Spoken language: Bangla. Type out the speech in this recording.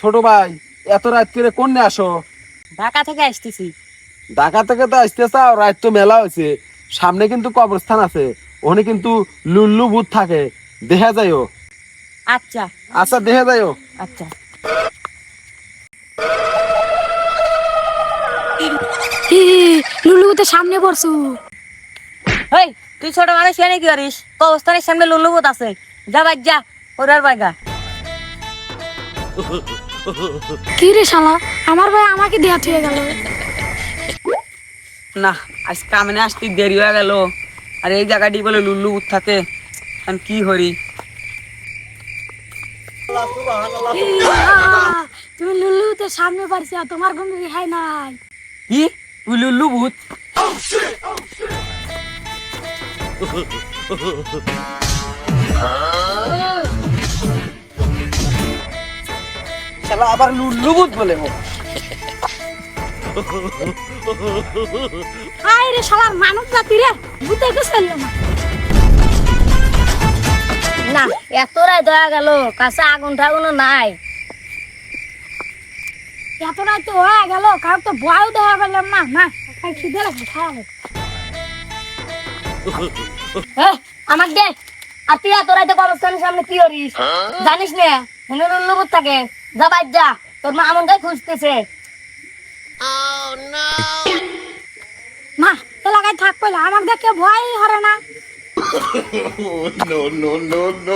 ছোট ভাই, এত রাত করে কোনে আসো? ঢাকা থেকে আসতেছি। ঢাকা থেকে তো আসতে চাও, রাত তো মেলা হয়েছে, সামনে কিন্তু কবরস্থান আছে, ওখানে কিন্তু লুল্লু ভূত থাকে, দেখা যাইও। আচ্ছা আচ্ছা দেখা যাইও। আচ্ছা। লুলু তো সামনে পড়ছু। হেই, তুই ছোট মানুষ এনে কি করিস? কবরস্থানের সামনে লুল্লুবুত আছে, যা ভাই যা, ওরার বাইগা। কি রে শালা, আমার ভাই আমাকে দেয়া থুয়ে গেল। না, আজ কামনে আসতে দেরি হয়ে গেল, আর এই জায়গাটি বলে লুল্লুবুত থাকে, আমি কি হরি? তুমি লুলু তো সামনে পারছি, তোমার কোনো রেহাই নাই। কি তুই লুল্লুবুত? শালা আবার লুল্লুবুত বলে ও। হায় রে শালার মানুষ জাতি রে, ভূতে গেছিল না। না, এত রাত হয়ে গেল, কাছে আগুন টাগুনও নাই। এত রাত তো হয়ে গেল, কারণ তো বয়ও দেখা পেলাম না। না খাই খিদে লাগে, খাওয়া আমাক দে। আর তুই এত রাতে কবরস্থানের সামনে কি করিস? জানিস না মনে লুল্লুবুত থাকে, যা বাইর যা, তোর মা আমনটাই খুঁজতেছে। না এলাকায় থাক পেলে আমার দেখে ভয় হরে না। No, no, no, no.